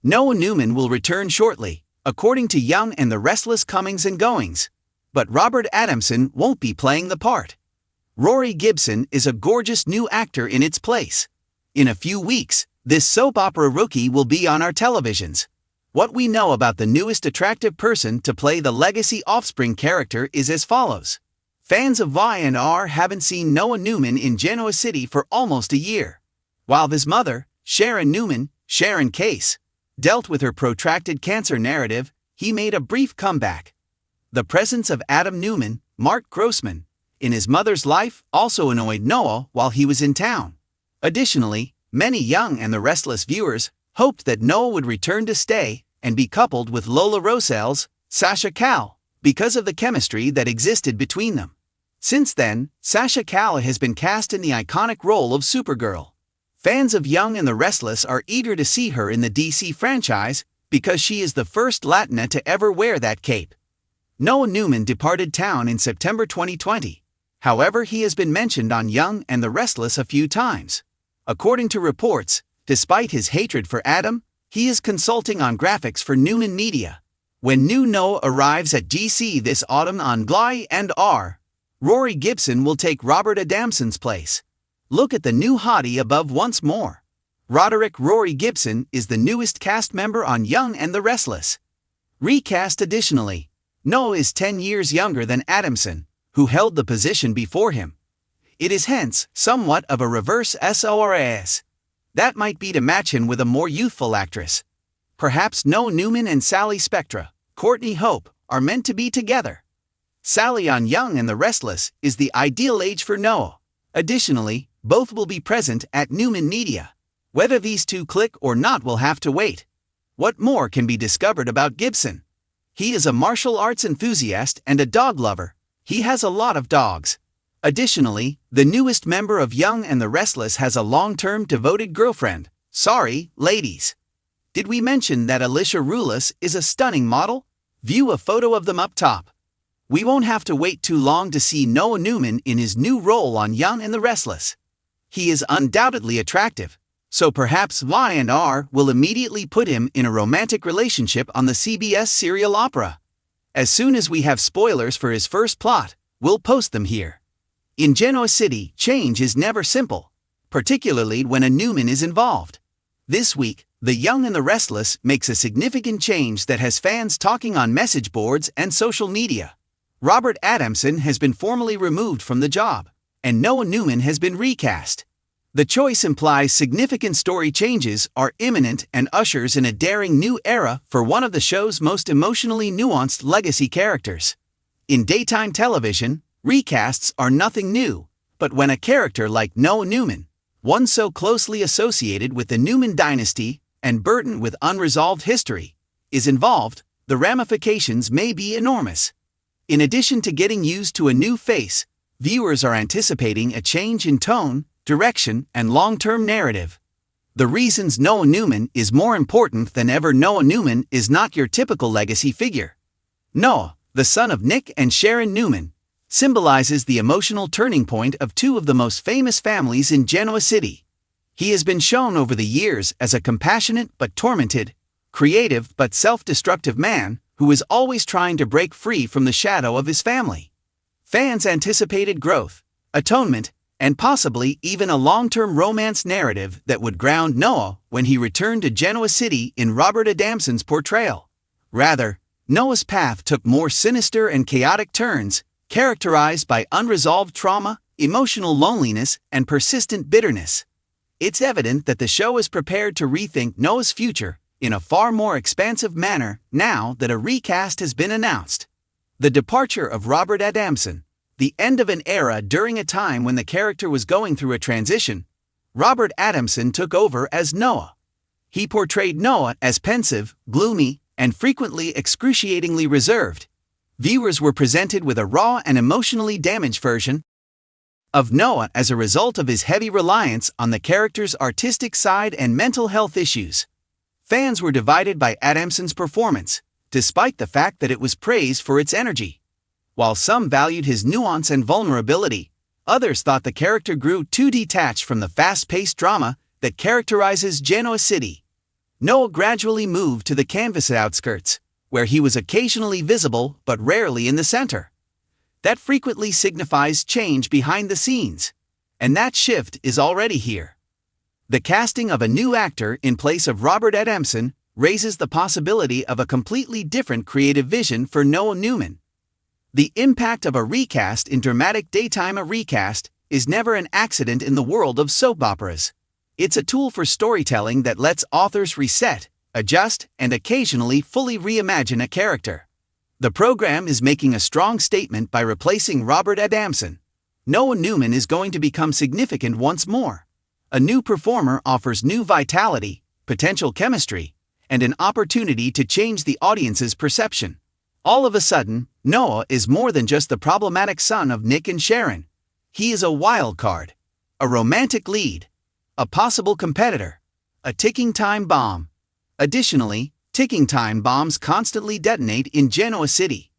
Noah Newman will return shortly, according to Young and the Restless comings and goings. But Robert Adamson won't be playing the part. Rory Gibson is a gorgeous new actor in its place. In a few weeks, this soap opera rookie will be on our televisions. What we know about the newest attractive person to play the legacy offspring character is as follows. Fans of Y&R haven't seen Noah Newman in Genoa City for almost a year. While his mother, Sharon Newman, Sharon Case, dealt with her protracted cancer narrative, he made a brief comeback. The presence of Adam Newman, Mark Grossman, in his mother's life also annoyed Noah while he was in town. Additionally, many Young and the Restless viewers hoped that Noah would return to stay and be coupled with Lola Rosell's Sasha Calle because of the chemistry that existed between them. Since then, Sasha Calle has been cast in the iconic role of Supergirl. Fans of Young and the Restless are eager to see her in the DC franchise because she is the first Latina to ever wear that cape. Noah Newman departed town in September 2020. However, he has been mentioned on Young and the Restless a few times. According to reports, despite his hatred for Adam, he is consulting on graphics for Newman Media. When new Noah arrives at DC this autumn on Y&R, Rory Gibson will take Robert Adamson's place. Look at the new hottie above once more. Roderick Rory Gibson is the newest cast member on Young and the Restless. Recast additionally, Noah is 10 years younger than Adamson, who held the position before him. It is hence somewhat of a reverse SORAS. That might be to match him with a more youthful actress. Perhaps Noah Newman and Sally Spectra, Courtney Hope, are meant to be together. Sally on Young and the Restless is the ideal age for Noah. Additionally, both will be present at Newman Media. Whether these two click or not will have to wait. What more can be discovered about Gibson? He is a martial arts enthusiast and a dog lover. He has a lot of dogs. Additionally, the newest member of Young and the Restless has a long-term devoted girlfriend. Sorry, ladies. Did we mention that Alicia Rulis is a stunning model? View a photo of them up top. We won't have to wait too long to see Noah Newman in his new role on Young and the Restless. He is undoubtedly attractive, so perhaps Y&R will immediately put him in a romantic relationship on the CBS serial opera. As soon as we have spoilers for his first plot, we'll post them here. In Genoa City, change is never simple, particularly when a Newman is involved. This week, The Young and the Restless makes a significant change that has fans talking on message boards and social media. Robert Adamson has been formally removed from the job, and Noah Newman has been recast. The choice implies significant story changes are imminent and ushers in a daring new era for one of the show's most emotionally nuanced legacy characters. In daytime television, recasts are nothing new, but when a character like Noah Newman, one so closely associated with the Newman dynasty and burdened with unresolved history, is involved, the ramifications may be enormous. In addition to getting used to a new face, viewers are anticipating a change in tone, direction, and long-term narrative. The reasons Noah Newman is more important than ever. Noah Newman is not your typical legacy figure. Noah, the son of Nick and Sharon Newman, symbolizes the emotional turning point of two of the most famous families in Genoa City. He has been shown over the years as a compassionate but tormented, creative but self-destructive man who is always trying to break free from the shadow of his family. Fans anticipated growth, atonement, and possibly even a long-term romance narrative that would ground Noah when he returned to Genoa City in Robert Adamson's portrayal. Rather, Noah's path took more sinister and chaotic turns, characterized by unresolved trauma, emotional loneliness, and persistent bitterness. It's evident that the show is prepared to rethink Noah's future in a far more expansive manner now that a recast has been announced. The departure of Robert Adamson, the end of an era during a time when the character was going through a transition. Robert Adamson took over as Noah. He portrayed Noah as pensive, gloomy, and frequently excruciatingly reserved. Viewers were presented with a raw and emotionally damaged version of Noah as a result of his heavy reliance on the character's artistic side and mental health issues. Fans were divided by Adamson's performance, despite the fact that it was praised for its energy. While some valued his nuance and vulnerability, others thought the character grew too detached from the fast-paced drama that characterizes Genoa City. Noah gradually moved to the canvas outskirts, where he was occasionally visible but rarely in the center. That frequently signifies change behind the scenes, and that shift is already here. The casting of a new actor in place of Robert Adamson raises the possibility of a completely different creative vision for Noah Newman. The impact of a recast in dramatic daytime. A recast is never an accident in the world of soap operas. It's a tool for storytelling that lets authors reset, adjust, and occasionally fully reimagine a character. The program is making a strong statement by replacing Robert Adamson. Noah Newman is going to become significant once more. A new performer offers new vitality, potential chemistry, and an opportunity to change the audience's perception. All of a sudden, Noah is more than just the problematic son of Nick and Sharon. He is a wild card, a romantic lead, a possible competitor, a ticking time bomb. Additionally, ticking time bombs constantly detonate in Genoa City.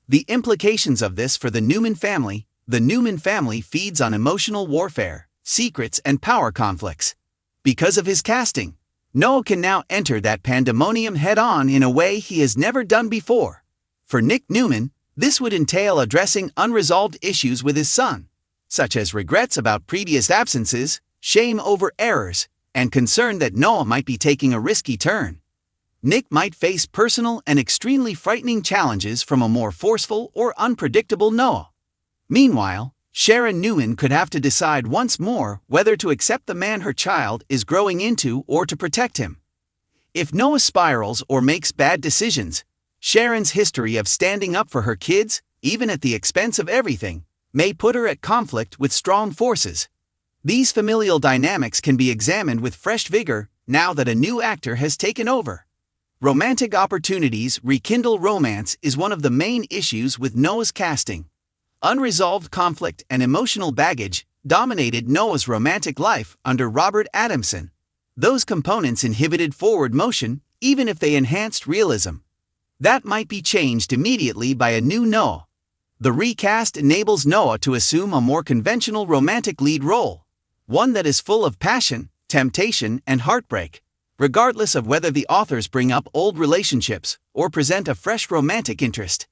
The implications of this for the Newman family feeds on emotional warfare, secrets, and power conflicts. Because of his casting, Noah can now enter that pandemonium head-on in a way he has never done before. For Nick Newman, this would entail addressing unresolved issues with his son, such as regrets about previous absences, shame over errors, and concern that Noah might be taking a risky turn. Nick might face personal and extremely frightening challenges from a more forceful or unpredictable Noah. Meanwhile, Sharon Newman could have to decide once more whether to accept the man her child is growing into or to protect him. If Noah spirals or makes bad decisions, Sharon's history of standing up for her kids, even at the expense of everything, may put her at conflict with strong forces. These familial dynamics can be examined with fresh vigor now that a new actor has taken over. Romantic opportunities rekindle romance is one of the main issues with Noah's casting. Unresolved conflict and emotional baggage dominated Noah's romantic life under Robert Adamson. Those components inhibited forward motion, even if they enhanced realism. That might be changed immediately by a new Noah. The recast enables Noah to assume a more conventional romantic lead role, one that is full of passion, temptation, and heartbreak, regardless of whether the authors bring up old relationships or present a fresh romantic interest.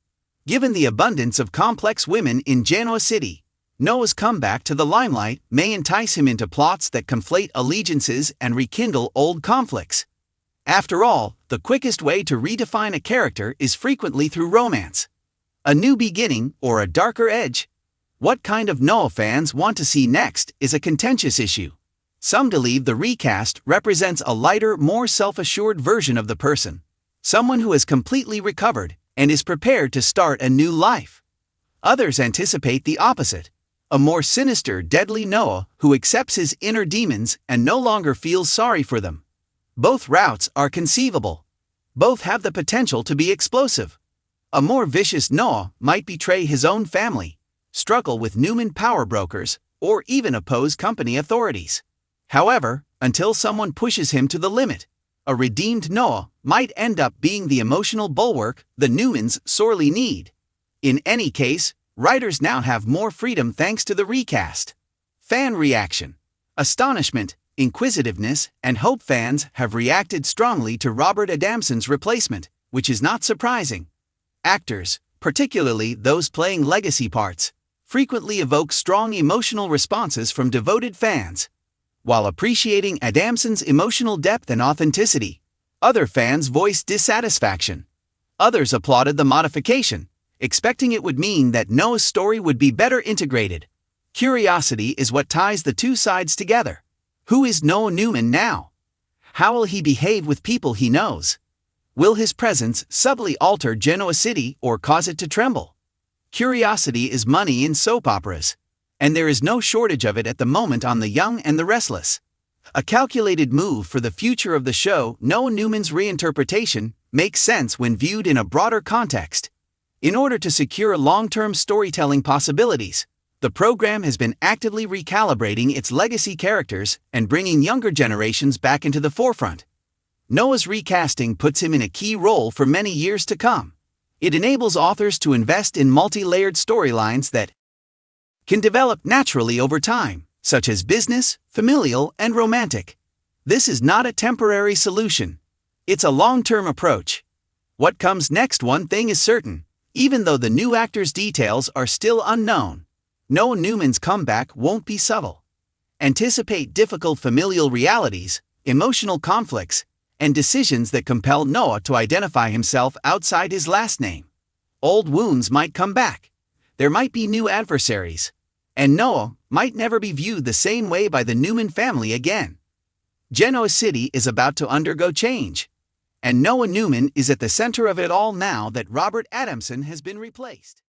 Given the abundance of complex women in Genoa City, Noah's comeback to the limelight may entice him into plots that conflate allegiances and rekindle old conflicts. After all, the quickest way to redefine a character is frequently through romance. A new beginning or a darker edge. What kind of Noah fans want to see next is a contentious issue. Some believe the recast represents a lighter, more self-assured version of the person, someone who has completely recovered and is prepared to start a new life. Others anticipate the opposite, a more sinister, deadly Noah who accepts his inner demons and no longer feels sorry for them. Both routes are conceivable. Both have the potential to be explosive. A more vicious Noah might betray his own family, struggle with Newman power brokers, or even oppose company authorities. However, until someone pushes him to the limit, a redeemed Noah might end up being the emotional bulwark the Newmans sorely need. In any case, writers now have more freedom thanks to the recast. Fan reaction. Astonishment, inquisitiveness, and hope. Fans have reacted strongly to Robert Adamson's replacement, which is not surprising. Actors, particularly those playing legacy parts, frequently evoke strong emotional responses from devoted fans. While appreciating Adamson's emotional depth and authenticity, other fans voiced dissatisfaction. Others applauded the modification, expecting it would mean that Noah's story would be better integrated. Curiosity is what ties the two sides together. Who is Noah Newman now? How will he behave with people he knows? Will his presence subtly alter Genoa City or cause it to tremble? Curiosity is money in soap operas, and there is no shortage of it at the moment on The Young and the Restless. A calculated move for the future of the show. Noah Newman's reinterpretation makes sense when viewed in a broader context. In order to secure long-term storytelling possibilities, the program has been actively recalibrating its legacy characters and bringing younger generations back into the forefront. Noah's recasting puts him in a key role for many years to come. It enables authors to invest in multi-layered storylines that can develop naturally over time, such as business, familial, and romantic. This is not a temporary solution. It's a long-term approach. What comes next, one thing is certain. Even though the new actor's details are still unknown, Noah Newman's comeback won't be subtle. Anticipate difficult familial realities, emotional conflicts, and decisions that compel Noah to identify himself outside his last name. Old wounds might come back. There might be new adversaries. And Noah might never be viewed the same way by the Newman family again. Genoa City is about to undergo change. And Noah Newman is at the center of it all now that Robert Adamson has been replaced.